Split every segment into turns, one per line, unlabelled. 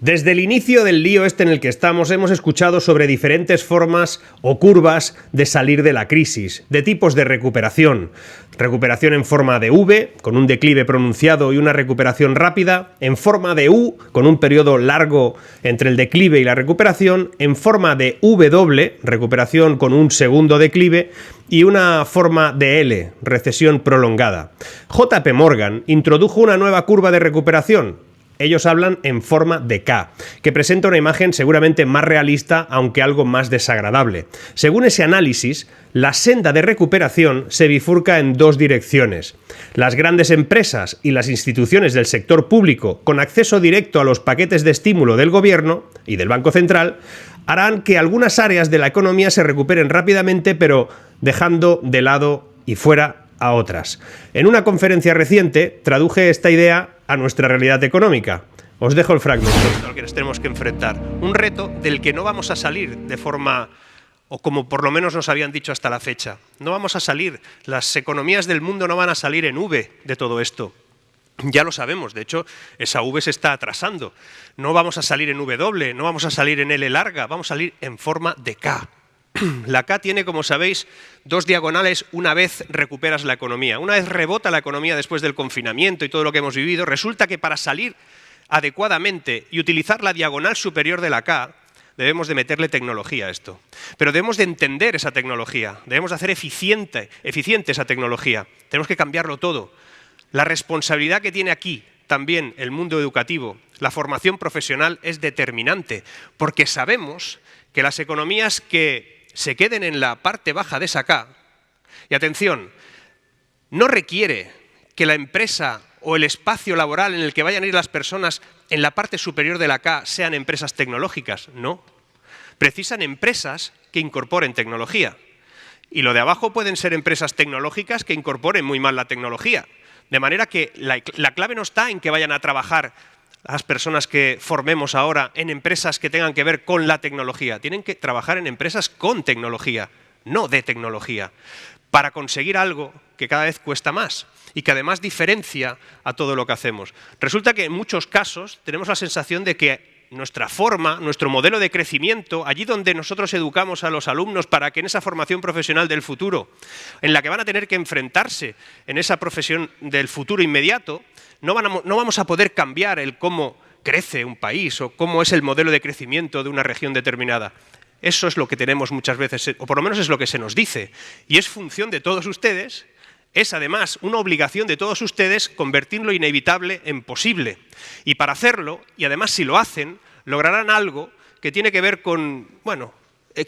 Desde el inicio del lío en el que estamos hemos escuchado sobre diferentes formas o curvas de salir de la crisis, de tipos de recuperación. Recuperación en forma de V, con un declive pronunciado y una recuperación rápida, en forma de U, con un periodo largo entre el declive y la recuperación, en forma de W, recuperación con un segundo declive, y una forma de L, recesión prolongada. JP Morgan introdujo una nueva curva de recuperación. Ellos hablan en forma de K, que presenta una imagen seguramente más realista, aunque algo más desagradable. Según ese análisis, la senda de recuperación se bifurca en dos direcciones. Las grandes empresas y las instituciones del sector público, con acceso directo a los paquetes de estímulo del gobierno y del Banco Central, harán que algunas áreas de la economía se recuperen rápidamente, pero dejando de lado y fuera a otras. En una conferencia reciente traduje esta idea a nuestra realidad económica. Os dejo el fragmento al que nos tenemos que enfrentar. Un reto del que no vamos a salir de forma, o como por lo menos nos habían dicho hasta la fecha. No vamos a salir, las economías del mundo no van a salir en V de todo esto. Ya lo sabemos, de hecho, esa V se está atrasando. No vamos a salir en W, no vamos a salir en L larga, vamos a salir en forma de K. La K tiene, como sabéis, dos diagonales una vez recuperas la economía. Una vez rebota la economía después del confinamiento y todo lo que hemos vivido, resulta que para salir adecuadamente y utilizar la diagonal superior de la K, debemos de meterle tecnología a esto. Pero debemos de entender esa tecnología, debemos de hacer eficiente esa tecnología. Tenemos que cambiarlo todo. La responsabilidad que tiene aquí también el mundo educativo, la formación profesional, es determinante, porque sabemos que las economías que se queden en la parte baja de esa K, y atención, no requiere que la empresa o el espacio laboral en el que vayan a ir las personas en la parte superior de la K sean empresas tecnológicas, no. Precisan empresas que incorporen tecnología. Y lo de abajo pueden ser empresas tecnológicas que incorporen muy mal la tecnología. De manera que la clave no está en que vayan a trabajar las personas que formemos ahora en empresas que tengan que ver con la tecnología. Tienen que trabajar en empresas con tecnología, no de tecnología, para conseguir algo que cada vez cuesta más y que además diferencia a todo lo que hacemos. Resulta que en muchos casos tenemos la sensación de que nuestra forma, nuestro modelo de crecimiento, allí donde nosotros educamos a los alumnos para que en esa formación profesional del futuro, en la que van a tener que enfrentarse en esa profesión del futuro inmediato, no vamos a poder cambiar el cómo crece un país o cómo es el modelo de crecimiento de una región determinada. Eso es lo que tenemos muchas veces, o por lo menos es lo que se nos dice, y es función de todos ustedes. Es además una obligación de todos ustedes convertir lo inevitable en posible. Y para hacerlo, y además si lo hacen, lograrán algo que tiene que ver con, bueno,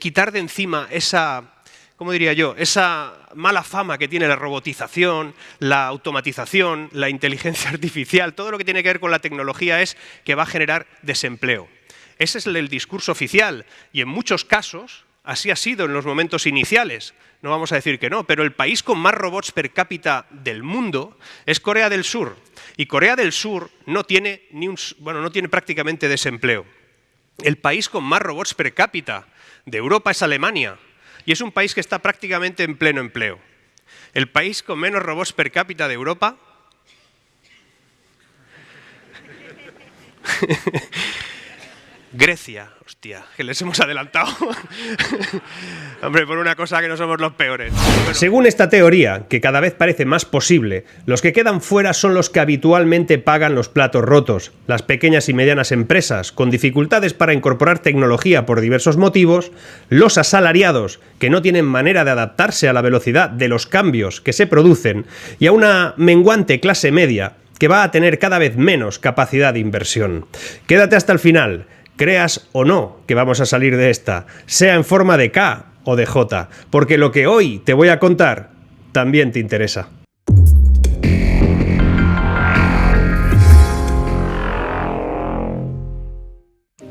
quitar de encima esa, ¿cómo diría yo?, esa mala fama que tiene la robotización, la automatización, la inteligencia artificial. Todo lo que tiene que ver con la tecnología es que va a generar desempleo. Ese es el discurso oficial y en muchos casos así ha sido en los momentos iniciales. No vamos a decir que no, pero el país con más robots per cápita del mundo es Corea del Sur. Y Corea del Sur no tiene prácticamente desempleo. El país con más robots per cápita de Europa es Alemania. Y es un país que está prácticamente en pleno empleo. El país con menos robots per cápita de Europa Grecia, hostia, que les hemos adelantado. Hombre, por una cosa que no somos los peores. Bueno. Según esta teoría, que cada vez parece más posible, los que quedan fuera son los que habitualmente pagan los platos rotos, las pequeñas y medianas empresas con dificultades para incorporar tecnología por diversos motivos, los asalariados que no tienen manera de adaptarse a la velocidad de los cambios que se producen y a una menguante clase media que va a tener cada vez menos capacidad de inversión. Quédate hasta el final. Creas o no que vamos a salir de esta, sea en forma de K o de J, porque lo que hoy te voy a contar también te interesa.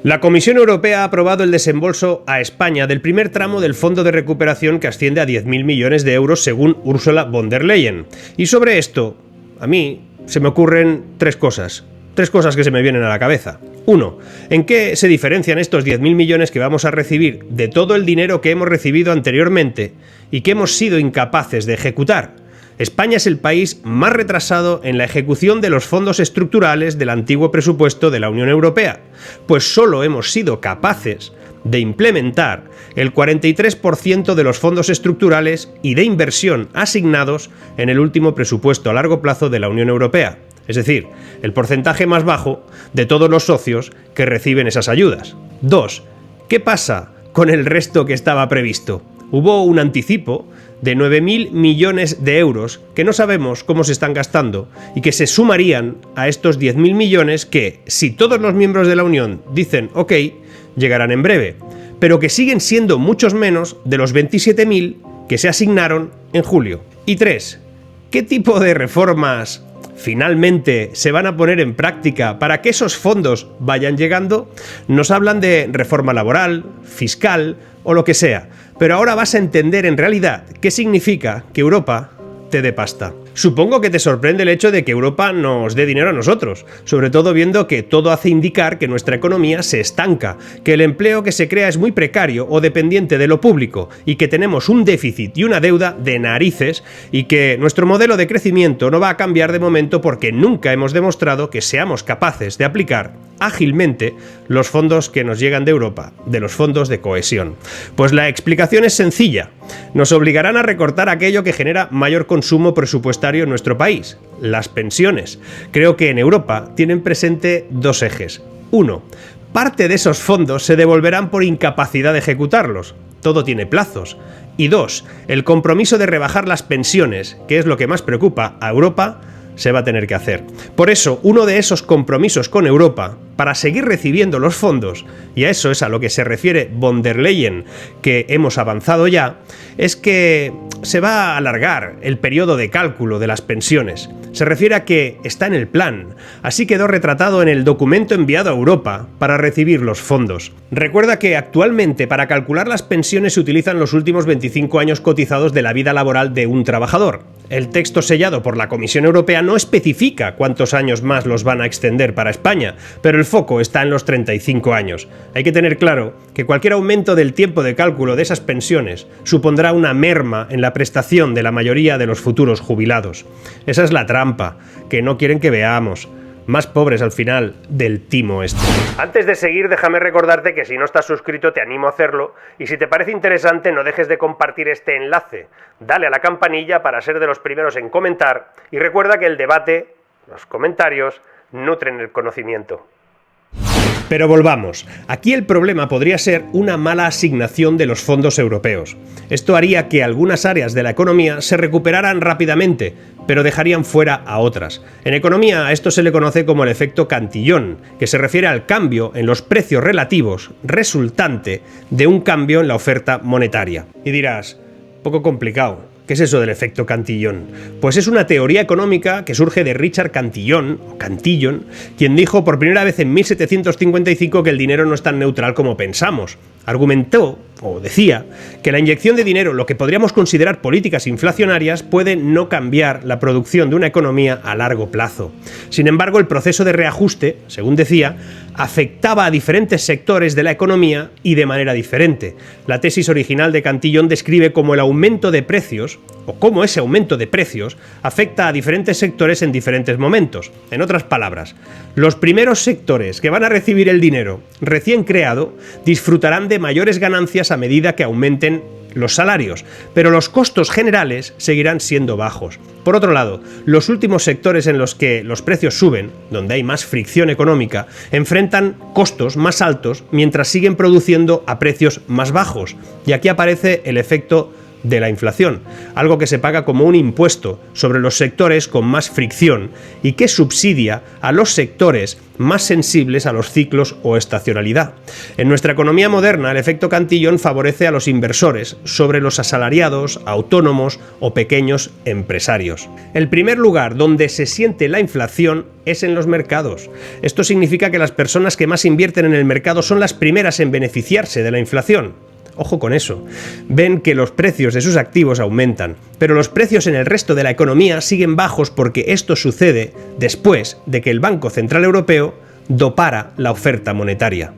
La Comisión Europea ha aprobado el desembolso a España del primer tramo del Fondo de Recuperación que asciende a 10.000 millones de euros según Ursula von der Leyen. Y sobre esto, a mí se me ocurren tres cosas que se me vienen a la cabeza. 1. ¿En qué se diferencian estos 10.000 millones que vamos a recibir de todo el dinero que hemos recibido anteriormente y que hemos sido incapaces de ejecutar? España es el país más retrasado en la ejecución de los fondos estructurales del antiguo presupuesto de la Unión Europea, pues solo hemos sido capaces de implementar el 43% de los fondos estructurales y de inversión asignados en el último presupuesto a largo plazo de la Unión Europea, es decir, el porcentaje más bajo de todos los socios que reciben esas ayudas. 2. ¿Qué pasa con el resto que estaba previsto? Hubo un anticipo de 9.000 millones de euros que no sabemos cómo se están gastando y que se sumarían a estos 10.000 millones que, si todos los miembros de la Unión dicen OK, llegarán en breve, pero que siguen siendo muchos menos de los 27.000 que se asignaron en julio. Y 3. ¿Qué tipo de reformas finalmente se van a poner en práctica para que esos fondos vayan llegando? Nos hablan de reforma laboral, fiscal o lo que sea, pero ahora vas a entender en realidad qué significa que Europa te dé pasta. Supongo que te sorprende el hecho de que Europa nos dé dinero a nosotros, sobre todo viendo que todo hace indicar que nuestra economía se estanca, que el empleo que se crea es muy precario o dependiente de lo público y que tenemos un déficit y una deuda de narices y que nuestro modelo de crecimiento no va a cambiar de momento porque nunca hemos demostrado que seamos capaces de aplicar ágilmente los fondos que nos llegan de Europa, de los fondos de cohesión. Pues la explicación es sencilla. Nos obligarán a recortar aquello que genera mayor consumo presupuestario en nuestro país, las pensiones. Creo que en Europa tienen presente dos ejes. 1. Parte de esos fondos se devolverán por incapacidad de ejecutarlos. Todo tiene plazos. Y 2. El compromiso de rebajar las pensiones, que es lo que más preocupa a Europa, se va a tener que hacer. Por eso, uno de esos compromisos con Europa, para seguir recibiendo los fondos, y a eso es a lo que se refiere von der Leyen, que hemos avanzado ya, es que se va a alargar el periodo de cálculo de las pensiones. Se refiere a que está en el plan. Así quedó retratado en el documento enviado a Europa para recibir los fondos. Recuerda que actualmente para calcular las pensiones se utilizan los últimos 25 años cotizados de la vida laboral de un trabajador. El texto sellado por la Comisión Europea no especifica cuántos años más los van a extender para España, pero el foco está en los 35 años. Hay que tener claro que cualquier aumento del tiempo de cálculo de esas pensiones supondrá una merma en la prestación de la mayoría de los futuros jubilados. Esa es la trampa, que no quieren que veamos. Más pobres al final del timo este. Antes de seguir, déjame recordarte que si no estás suscrito te animo a hacerlo y si te parece interesante no dejes de compartir este enlace. Dale a la campanilla para ser de los primeros en comentar y recuerda que el debate, los comentarios, nutren el conocimiento. Pero volvamos. Aquí el problema podría ser una mala asignación de los fondos europeos. Esto haría que algunas áreas de la economía se recuperaran rápidamente, pero dejarían fuera a otras. En economía a esto se le conoce como el efecto Cantillon, que se refiere al cambio en los precios relativos resultante de un cambio en la oferta monetaria. Y dirás, poco complicado. ¿Qué es eso del efecto Cantillon? Pues es una teoría económica que surge de Richard Cantillon, o Cantillon, quien dijo por primera vez en 1755 que el dinero no es tan neutral como pensamos. Argumentó, o decía, que la inyección de dinero, lo que podríamos considerar políticas inflacionarias, puede no cambiar la producción de una economía a largo plazo. Sin embargo, el proceso de reajuste, según decía, afectaba a diferentes sectores de la economía y de manera diferente. La tesis original de Cantillon describe cómo el aumento de precios, o cómo ese aumento de precios, afecta a diferentes sectores en diferentes momentos. En otras palabras, los primeros sectores que van a recibir el dinero recién creado disfrutarán de mayores ganancias a medida que aumenten los salarios, pero los costos generales seguirán siendo bajos. Por otro lado, los últimos sectores en los que los precios suben, donde hay más fricción económica, enfrentan costos más altos mientras siguen produciendo a precios más bajos. Y aquí aparece el efecto de la inflación, algo que se paga como un impuesto sobre los sectores con más fricción y que subsidia a los sectores más sensibles a los ciclos o estacionalidad. En nuestra economía moderna, el efecto Cantillon favorece a los inversores sobre los asalariados, autónomos o pequeños empresarios. El primer lugar donde se siente la inflación es en los mercados. Esto significa que las personas que más invierten en el mercado son las primeras en beneficiarse de la inflación. Ojo con eso. Ven que los precios de sus activos aumentan, pero los precios en el resto de la economía siguen bajos porque esto sucede después de que el Banco Central Europeo dopara la oferta monetaria.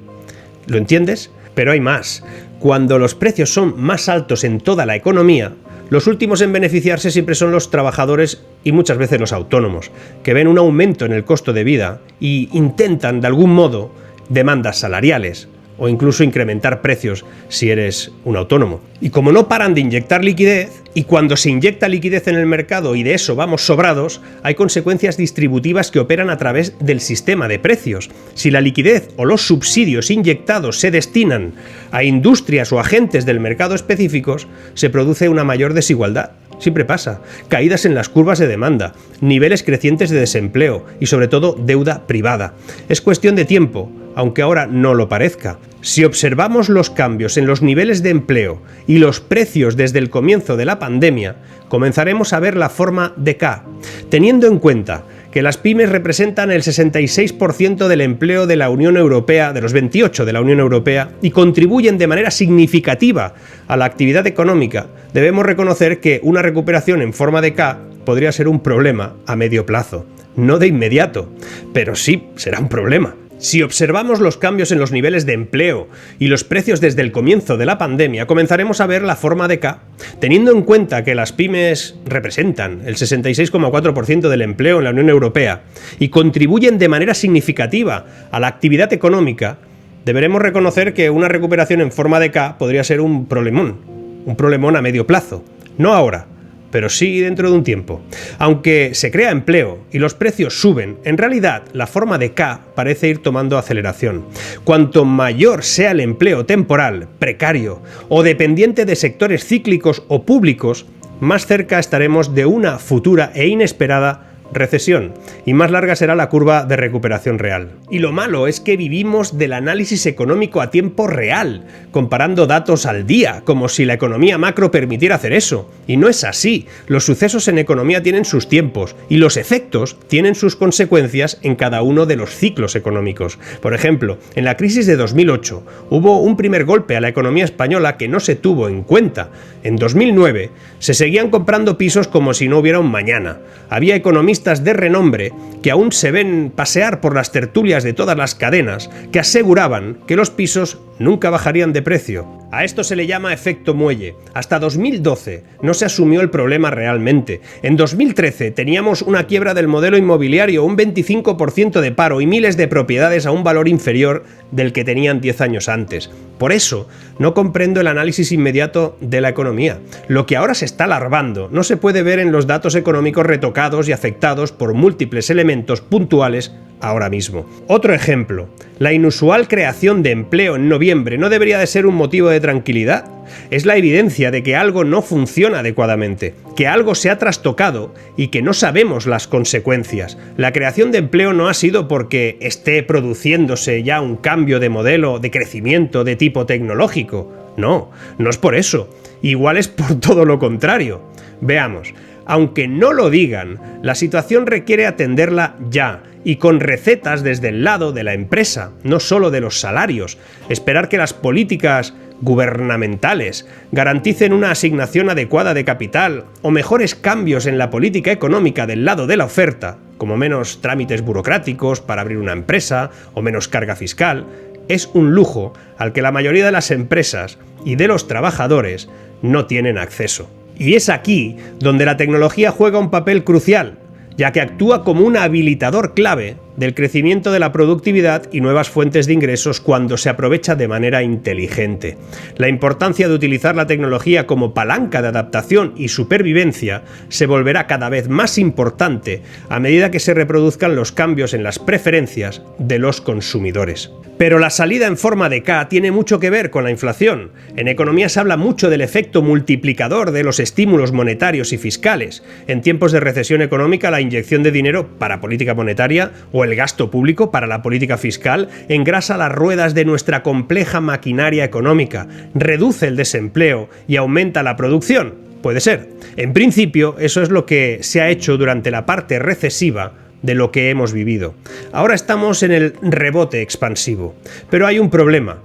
¿Lo entiendes? Pero hay más. Cuando los precios son más altos en toda la economía, Los últimos en beneficiarse siempre son los trabajadores y muchas veces los autónomos, que ven un aumento en el costo de vida y intentan de algún modo demandas salariales o incluso incrementar precios si eres un autónomo. Y como no paran de inyectar liquidez, y cuando se inyecta liquidez en el mercado y de eso vamos sobrados, hay consecuencias distributivas que operan a través del sistema de precios. Si la liquidez o los subsidios inyectados se destinan a industrias o agentes del mercado específicos, se produce una mayor desigualdad. Siempre pasa. Caídas en las curvas de demanda, niveles crecientes de desempleo y sobre todo deuda privada. Es cuestión de tiempo, aunque ahora no lo parezca. Si observamos los cambios en los niveles de empleo y los precios desde el comienzo de la pandemia, comenzaremos a ver la forma de K, teniendo en cuenta que las pymes representan el 66% del empleo de la Unión Europea, de los 28 de la Unión Europea, y contribuyen de manera significativa a la actividad económica. Debemos reconocer que una recuperación en forma de K podría ser un problema a medio plazo. No de inmediato, pero sí será un problema. Si observamos los cambios en los niveles de empleo y los precios desde el comienzo de la pandemia, comenzaremos a ver la forma de K. Teniendo en cuenta que las pymes representan el 66,4% del empleo en la Unión Europea y contribuyen de manera significativa a la actividad económica, deberemos reconocer que una recuperación en forma de K podría ser un problemón a medio plazo. No ahora, pero sí dentro de un tiempo. Aunque se crea empleo y los precios suben, en realidad la forma de K parece ir tomando aceleración. Cuanto mayor sea el empleo temporal, precario o dependiente de sectores cíclicos o públicos, más cerca estaremos de una futura e inesperada recesión, y más larga será la curva de recuperación real. Y lo malo es que vivimos del análisis económico a tiempo real, comparando datos al día, como si la economía macro permitiera hacer eso. Y no es así. Los sucesos en economía tienen sus tiempos, y los efectos tienen sus consecuencias en cada uno de los ciclos económicos. Por ejemplo, en la crisis de 2008 hubo un primer golpe a la economía española que no se tuvo en cuenta. En 2009 se seguían comprando pisos como si no hubiera un mañana. Había economistas de renombre que aún se ven pasear por las tertulias de todas las cadenas que aseguraban que los pisos nunca bajarían de precio. A esto se le llama efecto muelle. Hasta 2012 no se asumió el problema realmente. En 2013 teníamos una quiebra del modelo inmobiliario, un 25% de paro y miles de propiedades a un valor inferior del que tenían 10 años antes. Por eso, no comprendo el análisis inmediato de la economía. Lo que ahora se está larvando no se puede ver en los datos económicos retocados y afectados por múltiples elementos puntuales ahora mismo. Otro ejemplo, la inusual creación de empleo en noviembre no debería de ser un motivo de tranquilidad. Es la evidencia de que algo no funciona adecuadamente, que algo se ha trastocado y que no sabemos las consecuencias. La creación de empleo no ha sido porque esté produciéndose ya un cambio de modelo de crecimiento de tipo tecnológico. No, no es por eso. Igual es por todo lo contrario. Veamos. Aunque no lo digan, la situación requiere atenderla ya y con recetas desde el lado de la empresa, no solo de los salarios. Esperar que las políticas gubernamentales garanticen una asignación adecuada de capital o mejores cambios en la política económica del lado de la oferta, como menos trámites burocráticos para abrir una empresa o menos carga fiscal, es un lujo al que la mayoría de las empresas y de los trabajadores no tienen acceso. Y es aquí donde la tecnología juega un papel crucial, ya que actúa como un habilitador clave del crecimiento de la productividad y nuevas fuentes de ingresos cuando se aprovecha de manera inteligente. La importancia de utilizar la tecnología como palanca de adaptación y supervivencia se volverá cada vez más importante a medida que se reproduzcan los cambios en las preferencias de los consumidores. Pero la salida en forma de K tiene mucho que ver con la inflación. En economía se habla mucho del efecto multiplicador de los estímulos monetarios y fiscales. En tiempos de recesión económica, la inyección de dinero para política monetaria o el gasto público para la política fiscal engrasa las ruedas de nuestra compleja maquinaria económica, reduce el desempleo y aumenta la producción. Puede ser. En principio, eso es lo que se ha hecho durante la parte recesiva de lo que hemos vivido. Ahora estamos en el rebote expansivo. Pero hay un problema.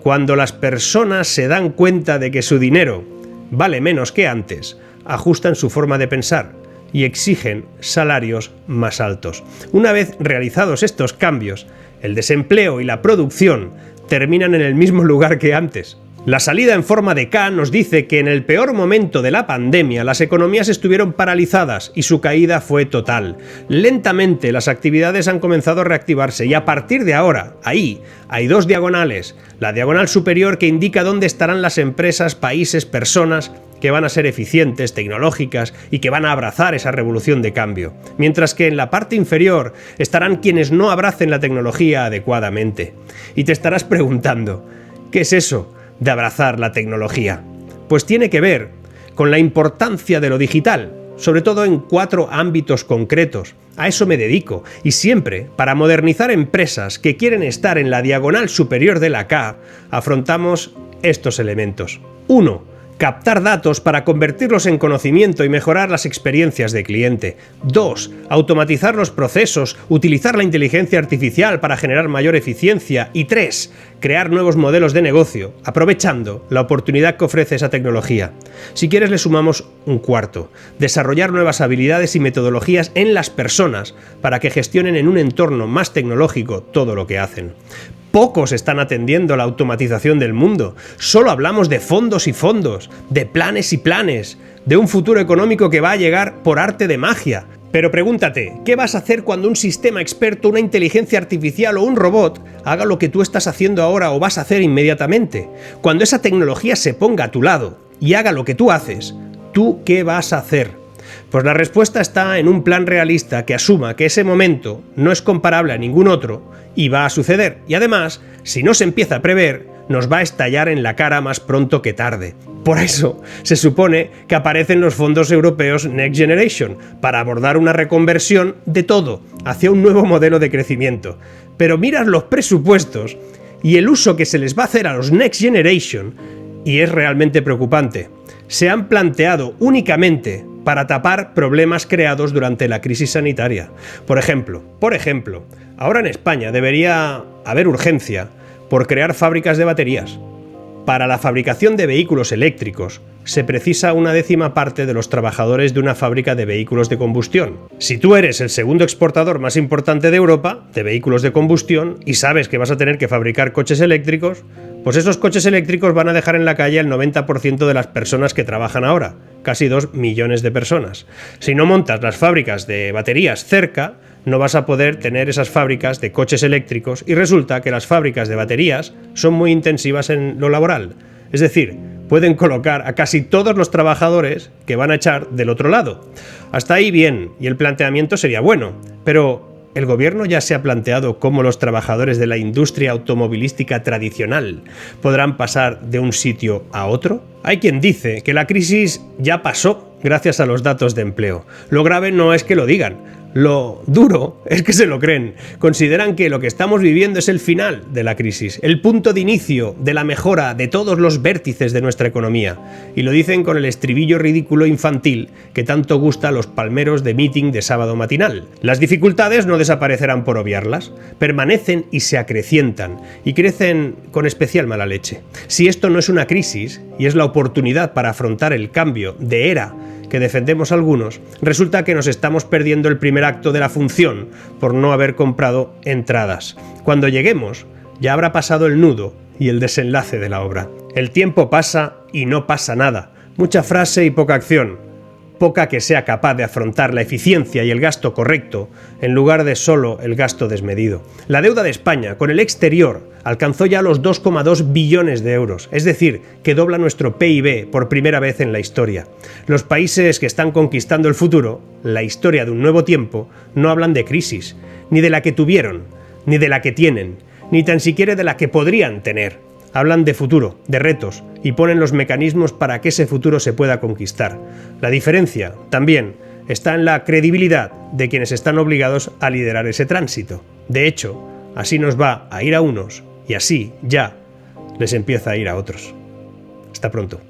Cuando las personas se dan cuenta de que su dinero vale menos que antes, ajustan su forma de pensar y exigen salarios más altos. Una vez realizados estos cambios, el desempleo y la producción terminan en el mismo lugar que antes. La salida en forma de K nos dice que en el peor momento de la pandemia las economías estuvieron paralizadas y su caída fue total. Lentamente las actividades han comenzado a reactivarse y a partir de ahora, ahí, hay dos diagonales. La diagonal superior que indica dónde estarán las empresas, países, personas que van a ser eficientes, tecnológicas y que van a abrazar esa revolución de cambio. Mientras que en la parte inferior estarán quienes no abracen la tecnología adecuadamente. Y te estarás preguntando, ¿qué es eso de abrazar la tecnología? Pues tiene que ver con la importancia de lo digital, sobre todo en 4 ámbitos concretos. A eso me dedico, y siempre, para modernizar empresas que quieren estar en la diagonal superior de la K, afrontamos estos elementos. 1. Captar datos para convertirlos en conocimiento y mejorar las experiencias de cliente. 2. Automatizar los procesos, utilizar la inteligencia artificial para generar mayor eficiencia. Y 3. Crear nuevos modelos de negocio, aprovechando la oportunidad que ofrece esa tecnología. Si quieres le sumamos un cuarto. Desarrollar nuevas habilidades y metodologías en las personas para que gestionen en un entorno más tecnológico todo lo que hacen. Pocos están atendiendo la automatización del mundo. Solo hablamos de fondos y fondos, de planes y planes, de un futuro económico que va a llegar por arte de magia. Pero pregúntate, ¿qué vas a hacer cuando un sistema experto, una inteligencia artificial o un robot haga lo que tú estás haciendo ahora o vas a hacer inmediatamente? Cuando esa tecnología se ponga a tu lado y haga lo que tú haces, ¿tú qué vas a hacer? Pues la respuesta está en un plan realista que asuma que ese momento no es comparable a ningún otro y va a suceder. Y además, si no se empieza a prever, nos va a estallar en la cara más pronto que tarde. Por eso, se supone que aparecen los fondos europeos Next Generation, para abordar una reconversión de todo hacia un nuevo modelo de crecimiento. Pero miras los presupuestos y el uso que se les va a hacer a los Next Generation, y es realmente preocupante. Se han planteado únicamente para tapar problemas creados durante la crisis sanitaria. Por ejemplo, ahora en España debería haber urgencia por crear fábricas de baterías. Para la fabricación de vehículos eléctricos se precisa 1/10 parte de los trabajadores de una fábrica de vehículos de combustión. Si tú eres el segundo exportador más importante de Europa de vehículos de combustión y sabes que vas a tener que fabricar coches eléctricos, pues esos coches eléctricos van a dejar en la calle el 90% de las personas que trabajan ahora, casi 2 millones de personas. Si no montas las fábricas de baterías cerca, no vas a poder tener esas fábricas de coches eléctricos y resulta que las fábricas de baterías son muy intensivas en lo laboral. Es decir, pueden colocar a casi todos los trabajadores que van a echar del otro lado. Hasta ahí bien, y el planteamiento sería bueno, pero ¿el gobierno ya se ha planteado cómo los trabajadores de la industria automovilística tradicional podrán pasar de un sitio a otro? Hay quien dice que la crisis ya pasó gracias a los datos de empleo. Lo grave no es que lo digan, lo duro es que se lo creen. Consideran que lo que estamos viviendo es el final de la crisis, el punto de inicio de la mejora de todos los vértices de nuestra economía. Y lo dicen con el estribillo ridículo infantil que tanto gusta a los palmeros de meeting de sábado matinal. Las dificultades no desaparecerán por obviarlas, permanecen y se acrecientan, y crecen con especial mala leche. Si esto no es una crisis, y es la oportunidad para afrontar el cambio de era que defendemos algunos, resulta que nos estamos perdiendo el primer acto de la función por no haber comprado entradas. Cuando lleguemos, ya habrá pasado el nudo y el desenlace de la obra. El tiempo pasa y no pasa nada. Mucha frase y poca acción. Poca que sea capaz de afrontar la eficiencia y el gasto correcto, en lugar de solo el gasto desmedido. La deuda de España con el exterior alcanzó ya los 2,2 billones de euros, es decir, que dobla nuestro PIB por primera vez en la historia. Los países que están conquistando el futuro, la historia de un nuevo tiempo, no hablan de crisis, ni de la que tuvieron, ni de la que tienen, ni tan siquiera de la que podrían tener. Hablan de futuro, de retos, y ponen los mecanismos para que ese futuro se pueda conquistar. La diferencia, también, está en la credibilidad de quienes están obligados a liderar ese tránsito. De hecho, así nos va a ir a unos, y así, ya, les empieza a ir a otros. Hasta pronto.